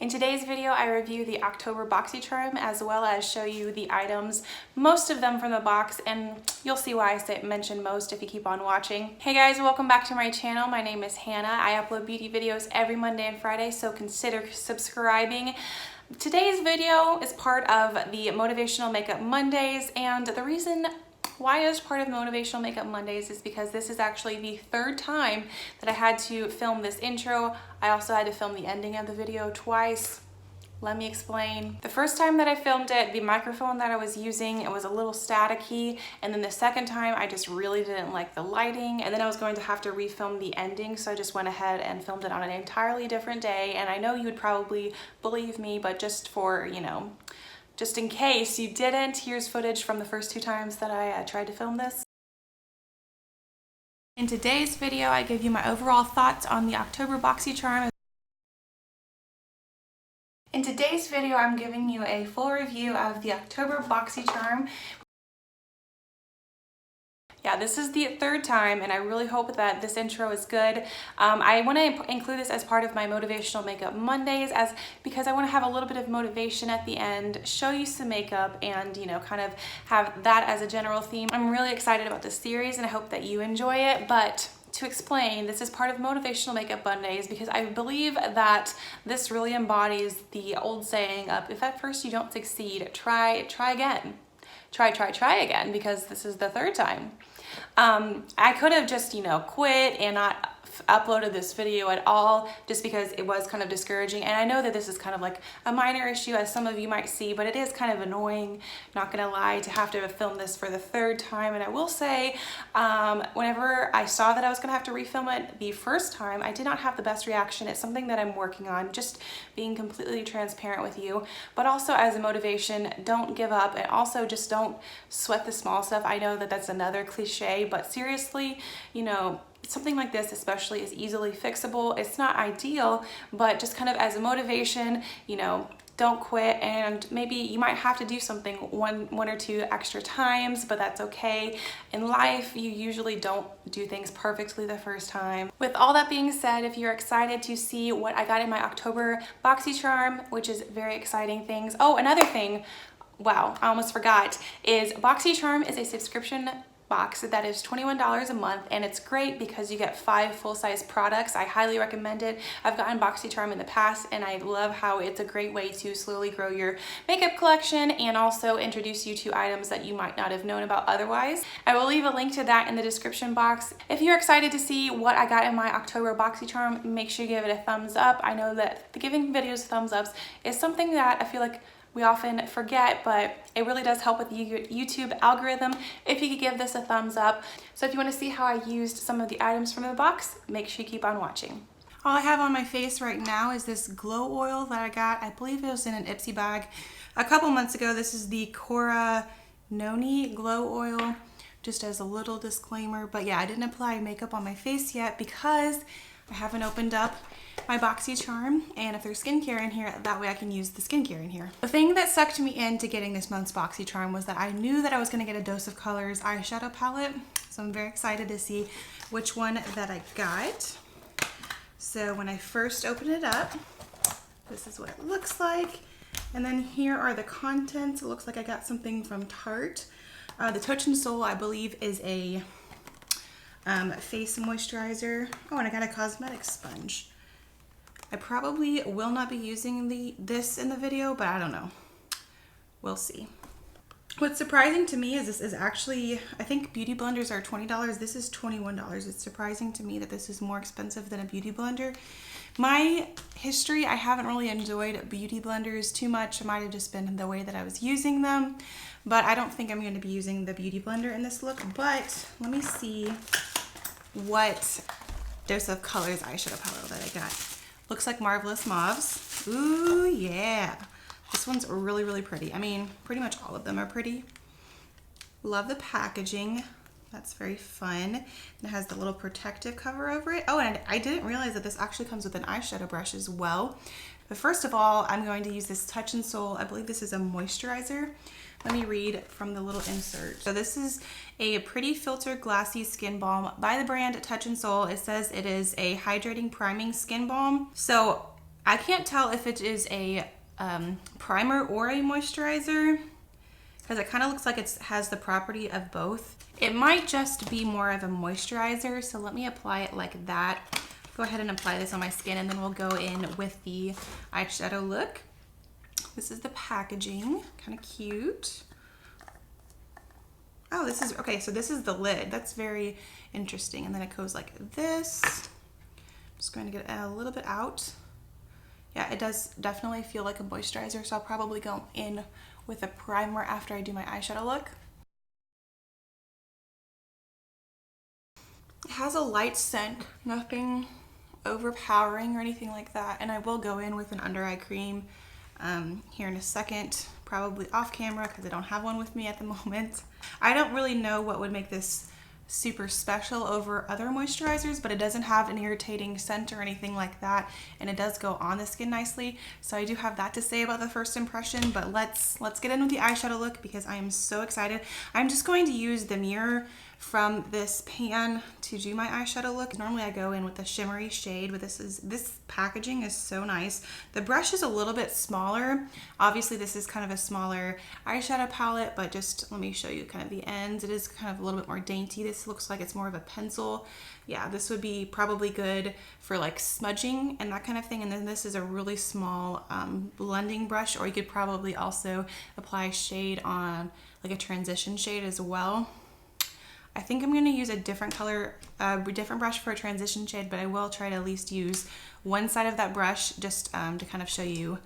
In today's video, I review the October Boxycharm as well as show you the items, most of them from the box, and you'll see why I mention most if you keep on watching. Hey guys, welcome back to my channel. My name is Hannah. I upload beauty videos every Monday and Friday, so consider subscribing. Today's video is part of the Motivational Makeup Mondays, and the reason why it's part of Motivational Makeup Mondays is because this is actually the third time that I had to film this intro. I also had to film the ending of the video twice. Let me explain. The first time that I filmed it, the microphone that I was using, it was a little staticky, and then the second time I just really didn't like the lighting, and then I was going to have to refilm the ending, so I just went ahead and filmed it on an entirely different day. And I know you would probably believe me, but just for, just in case you didn't, here's footage from the first two times that I tried to film this. In today's video, I give you my overall thoughts on the October Boxycharm. In today's video, I'm giving you a full review of the October Boxycharm. Yeah, this is the third time, and I really hope that this intro is good. I want to include this as part of my Motivational Makeup Mondays because I want to have a little bit of motivation at the end, show you some makeup, and kind of have that as a general theme. I'm really excited about this series, and I hope that you enjoy it. But to explain, this is part of Motivational Makeup Mondays because I believe that this really embodies the old saying of, if at first you don't succeed, try again. Try again, because this is the third time. I could have just, quit and not uploaded this video at all just because it was kind of discouraging. And I know that this is kind of like a minor issue, as some of you might see, but it is kind of annoying, not gonna lie, to have to film this for the third time. And I will say, whenever I saw that I was gonna have to refilm it the first time, I did not have the best reaction. It's something that I'm working on, just being completely transparent with you, but also as a motivation, don't give up, and also just don't sweat the small stuff. I know that that's another cliche, but seriously, something like this especially is easily fixable. It's not ideal, but just kind of as a motivation, don't quit. And maybe you might have to do something one or two extra times, but that's okay. In life, you usually don't do things perfectly the first time. With all that being said, if you're excited to see what I got in my October Boxycharm, which is very exciting things. Oh, another thing, wow, I almost forgot, is Boxycharm is a subscription box that is $21 a month, and it's great because you get 5 full-size products. I highly recommend it. I've gotten Boxycharm in the past, and I love how it's a great way to slowly grow your makeup collection and also introduce you to items that you might not have known about otherwise. I will leave a link to that in the description box. If you're excited to see what I got in my October Boxycharm, make sure you give it a thumbs up. I know that giving videos thumbs ups is something that I feel like we often forget, but it really does help with the YouTube algorithm if you could give this a thumbs up. So if you want to see how I used some of the items from the box, make sure you keep on watching. All I have on my face right now is this glow oil that I got. I believe it was in an Ipsy bag a couple months ago. This is the Cora Noni Glow Oil, just as a little disclaimer. But yeah, I didn't apply makeup on my face yet because I haven't opened up my Boxycharm, and if there's skincare in here, that way I can use the skincare in here. The thing that sucked me into getting this month's Boxycharm was that I knew that I was going to get a Dose of Colors eyeshadow palette, so I'm very excited to see which one that I got. So when I first open it up, this is what it looks like, and then here are the contents. It looks like I got something from Tarte. The Touch and Soul, I believe, is a face moisturizer. Oh, and I got a cosmetic sponge. I probably will not be using this in the video, but I don't know. We'll see. What's surprising to me is this is actually, I think beauty blenders are $20. This is $21. It's surprising to me that this is more expensive than a beauty blender. My history, I haven't really enjoyed beauty blenders too much. It might have just been the way that I was using them, but I don't think I'm going to be using the beauty blender in this look. But let me see what Dose of Colors eyeshadow palette that I got. Looks like Marvelous Mauves. Ooh, yeah. This one's really, really pretty. I mean, pretty much all of them are pretty. Love the packaging. That's very fun. It has the little protective cover over it. Oh, and I didn't realize that this actually comes with an eyeshadow brush as well. But first of all, I'm going to use this Touch and Soul. I believe this is a moisturizer. Let me read from the little insert. So this is a Pretty Filter Glassy Skin Balm by the brand Touch and Soul. It says it is a hydrating priming skin balm. So I can't tell if it is a primer or a moisturizer because it kind of looks like it has the property of both. It might just be more of a moisturizer, so let me apply it like that. Go ahead and apply this on my skin, and then we'll go in with the eyeshadow look. This is the packaging, kind of cute. Oh, this is, okay, so this is the lid. That's very interesting. And then it goes like this. I'm just going to get a little bit out. Yeah, it does definitely feel like a moisturizer, so I'll probably go in with a primer after I do my eyeshadow look. It has a light scent, nothing overpowering or anything like that. And I will go in with an under eye cream here in a second, probably off camera because I don't have one with me at the moment. I don't really know what would make this super special over other moisturizers, but it doesn't have an irritating scent or anything like that, and it does go on the skin nicely. So I do have that to say about the first impression, but let's get in with the eyeshadow look because I am so excited. I'm just going to use the mirror from this pan to do my eyeshadow look. Normally I go in with a shimmery shade, but this packaging is so nice. The brush is a little bit smaller. Obviously this is kind of a smaller eyeshadow palette, but just let me show you kind of the ends. It is kind of a little bit more dainty. This looks like it's more of a pencil. Yeah, this would be probably good for like smudging and that kind of thing. And then this is a really small blending brush, or you could probably also apply shade on like a transition shade as well. I think I'm going to use a different color, different brush for a transition shade, but I will try to at least use one side of that brush just to kind of show you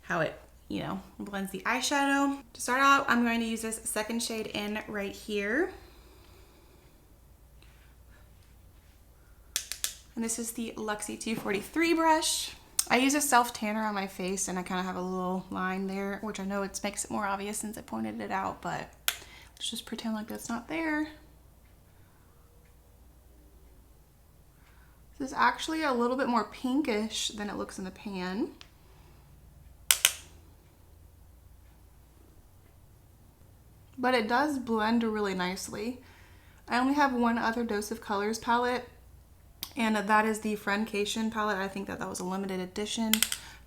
how it, you know, blends the eyeshadow. To start out, I'm going to use this second shade in right here. And this is the Luxie 243 brush. I use a self tanner on my face and I kind of have a little line there, which I know it makes it more obvious since I pointed it out, but let's just pretend like that's not there. This is actually a little bit more pinkish than it looks in the pan. But it does blend really nicely. I only have one other Dose of Colors palette, and that is the Friendcation palette. I think that was a limited edition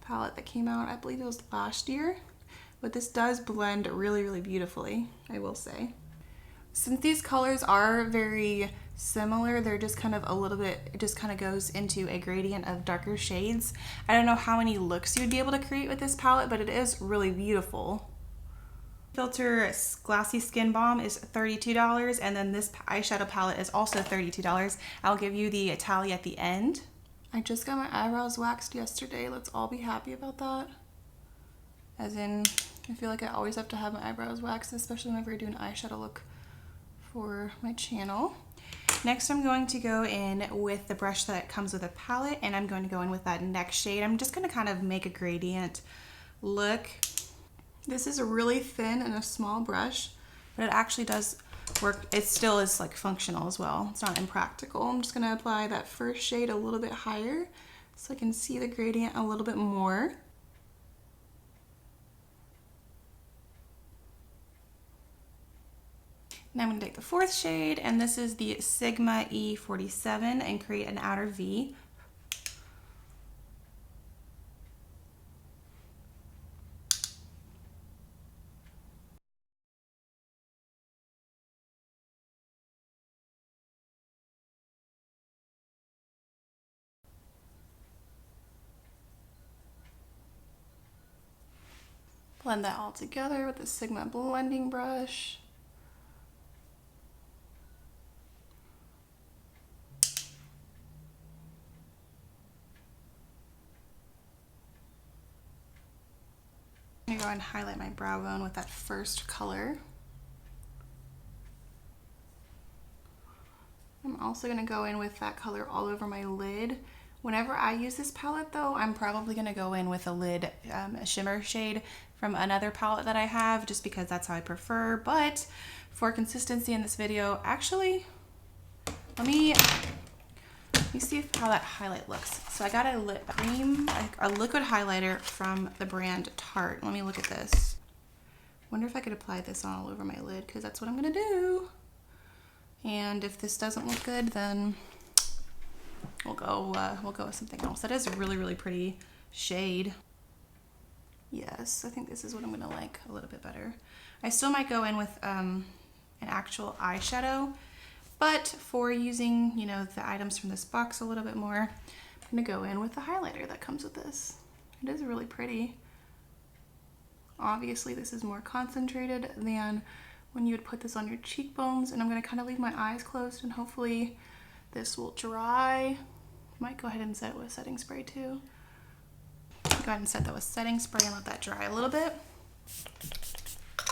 palette that came out, I believe it was last year. But this does blend really, really beautifully, I will say. Since these colors are very similar, they're just kind of a little bit, it just kind of goes into a gradient of darker shades. I don't know how many looks you'd be able to create with this palette, but it is really beautiful. Filter Glassy Skin Balm is $32, and then this eyeshadow palette is also $32. I'll give you the tally at the end. I just got my eyebrows waxed yesterday. Let's all be happy about that. As in, I feel like I always have to have my eyebrows waxed, especially whenever I do an eyeshadow look for my channel. Next, I'm going to go in with the brush that comes with a palette, and I'm going to go in with that next shade. I'm just going to kind of make a gradient look. This is a really thin and a small brush, but it actually does work. It still is like functional as well. It's not impractical. I'm just going to apply that first shade a little bit higher so I can see the gradient a little bit more. Now I'm going to take the fourth shade, and this is the Sigma E47, and create an outer V. Blend that all together with the Sigma blending brush. I'm gonna go and highlight my brow bone with that first color. I'm also gonna go in with that color all over my lid. Whenever I use this palette though, I'm probably gonna go in with a lid, a shimmer shade from another palette that I have, just because that's how I prefer. But for consistency in this video, actually, let me see how that highlight looks. So I got a liquid highlighter from the brand Tarte. Let me look at this. Wonder if I could apply this all over my lid, because that's what I'm gonna do. And if this doesn't look good, then we'll go with something else. That is really, really pretty shade. Yes, I think this is what I'm gonna like a little bit better. I still might go in with an actual eyeshadow, but for using, you know, the items from this box a little bit more, I'm gonna go in with the highlighter that comes with this. It is really pretty. Obviously, this is more concentrated than when you would put this on your cheekbones, and I'm gonna kind of leave my eyes closed and hopefully this will dry. Might go ahead and set it with setting spray too. Go ahead and set that with setting spray and let that dry a little bit.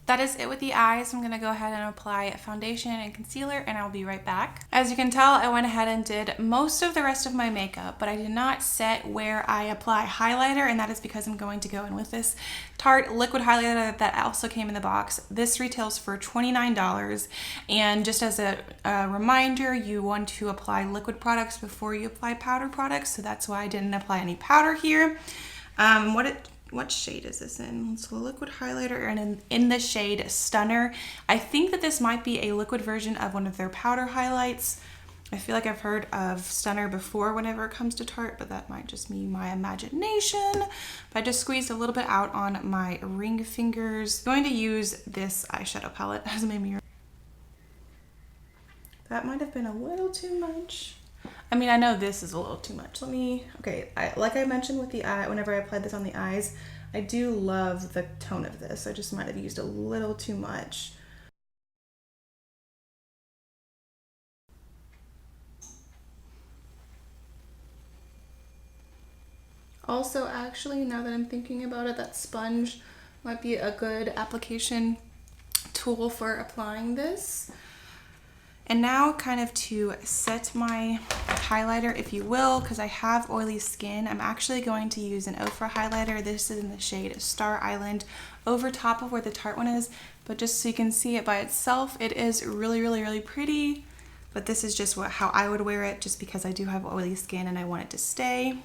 That is it with the eyes. I'm gonna go ahead and apply foundation and concealer, and I'll be right back. As you can tell, I went ahead and did most of the rest of my makeup, but I did not set where I apply highlighter, and that is because I'm going to go in with this Tarte liquid highlighter that also came in the box. This retails for $29, and just as a reminder, you want to apply liquid products before you apply powder products, so that's why I didn't apply any powder here. What shade is this in? It's a liquid highlighter, and in the shade Stunner. I think that this might be a liquid version of one of their powder highlights. I feel like I've heard of Stunner before whenever it comes to Tarte, but that might just be my imagination. But I just squeezed a little bit out on my ring fingers. I'm going to use this eyeshadow palette as my mirror. That might have been a little too much. I mean, I know this is a little too much. Okay, like I mentioned with the eye, whenever I applied this on the eyes, I do love the tone of this. I just might have used a little too much. Also, actually, now that I'm thinking about it, that sponge might be a good application tool for applying this. And now kind of to set my highlighter, if you will, because I have oily skin, I'm actually going to use an Ofra highlighter. This is in the shade Star Island, over top of where the Tarte one is. But just so you can see it by itself, it is really, really, really pretty. But this is just how I would wear it, just because I do have oily skin and I want it to stay.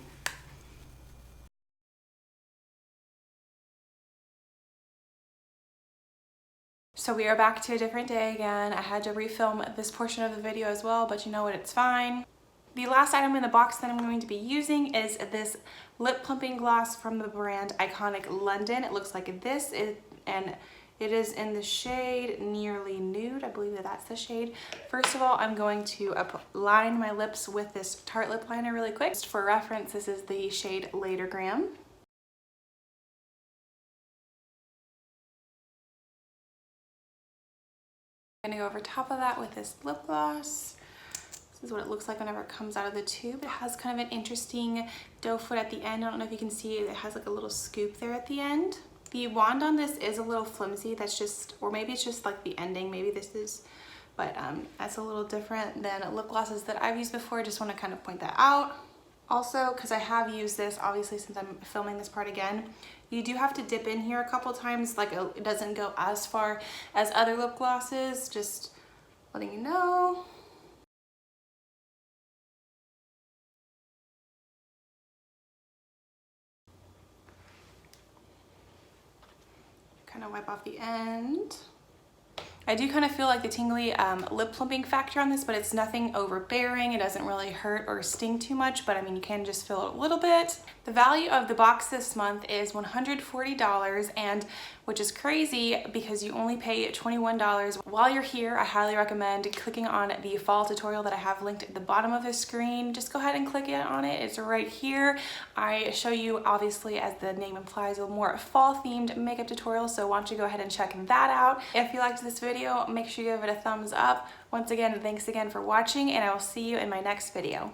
So we are back to a different day again. I had to refilm this portion of the video as well, but you know what, it's fine. The last item in the box that I'm going to be using is this lip plumping gloss from the brand Iconic London. It looks like this, and it is in the shade Nearly Nude. I believe that that's the shade. First of all, I'm going to line my lips with this Tarte lip liner really quick. Just for reference, this is the shade Latergram. I'm gonna go over top of that with this lip gloss. This is what it looks like whenever it comes out of the tube. It has kind of an interesting doe foot at the end. I don't know if you can see it. It has like a little scoop there at the end. The wand on this is a little flimsy. That's just, or maybe it's just like the ending. Maybe this is, but that's a little different than lip glosses that I've used before. I just want to kind of point that out. Also, because I have used this, obviously, since I'm filming this part again, you do have to dip in here a couple times. Like, it doesn't go as far as other lip glosses, just letting you know. Kind of wipe off the end. I do kind of feel like the tingly lip plumping factor on this, but it's nothing overbearing. It doesn't really hurt or sting too much, but I mean, you can just feel it a little bit. The value of the box this month is $140, and which is crazy because you only pay $21. While you're here, I highly recommend clicking on the fall tutorial that I have linked at the bottom of the screen. Just go ahead and click on it. It's right here. I show you, obviously, as the name implies, a more fall themed makeup tutorial, so why don't you go ahead and check that out. If you liked this video, make sure you give it a thumbs up. Once again, thanks again for watching, and I will see you in my next video.